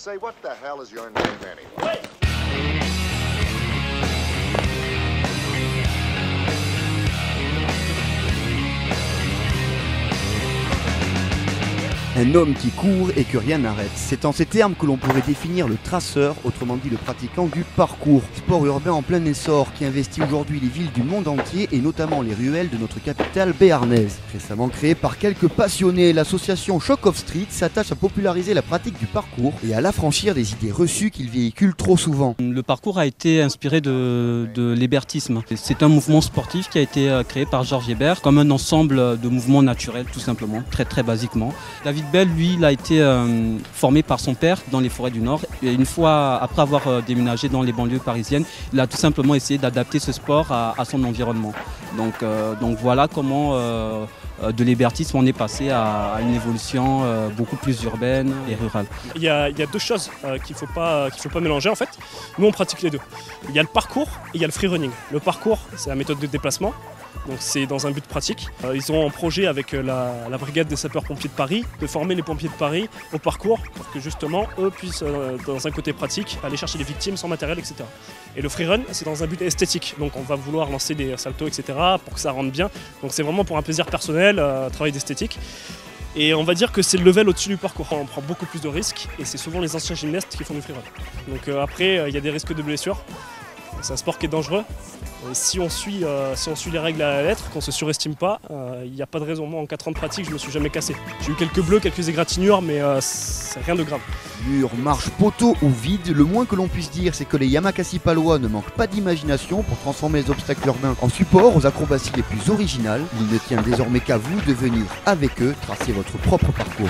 Say, what the hell is your name anyway? Un homme qui court et que rien n'arrête. C'est en ces termes que l'on pourrait définir le traceur, autrement dit le pratiquant du parcours. Sport urbain en plein essor qui investit aujourd'hui les villes du monde entier et notamment les ruelles de notre capitale béarnaise. Récemment créée par quelques passionnés, l'association Shock of Street s'attache à populariser la pratique du parcours et à l'affranchir des idées reçues qu'il véhicule trop souvent. Le parcours a été inspiré de l'hébertisme. C'est un mouvement sportif qui a été créé par Georges Hébert comme un ensemble de mouvements naturels tout simplement, très basiquement. David Bell, lui, il a été formé par son père dans les forêts du Nord. Et une fois, après avoir déménagé dans les banlieues parisiennes, il a tout simplement essayé d'adapter ce sport à son environnement. Donc voilà comment de l'hébertisme on est passé à une évolution beaucoup plus urbaine et rurale. Il y a deux choses qu'il faut pas mélanger en fait. Nous on pratique les deux. Il y a le parcours et il y a le free running. Le parcours, c'est la méthode de déplacement. Donc c'est dans un but pratique. Ils ont un projet avec la brigade des sapeurs-pompiers de Paris de former les pompiers de Paris au parcours pour que justement eux puissent, dans un côté pratique, aller chercher les victimes sans matériel, etc. Et le freerun, c'est dans un but esthétique. Donc on va vouloir lancer des saltos, etc. pour que ça rentre bien. Donc c'est vraiment pour un plaisir personnel, travail d'esthétique. Et on va dire que c'est le level au-dessus du parcours. On prend beaucoup plus de risques et c'est souvent les anciens gymnastes qui font du freerun. Donc après, il y a des risques de blessures. C'est un sport qui est dangereux. Si on suit les règles à la lettre, qu'on ne se surestime pas, il n'y a pas de raison. Moi, en 4 ans de pratique, je ne me suis jamais cassé. J'ai eu quelques bleus, quelques égratignures, mais c'est rien de grave. Mur, marche, poteau ou vide, le moins que l'on puisse dire, c'est que les Yamakasi palois ne manquent pas d'imagination pour transformer les obstacles urbains en support aux acrobaties les plus originales. Il ne tient désormais qu'à vous de venir, avec eux, tracer votre propre parcours.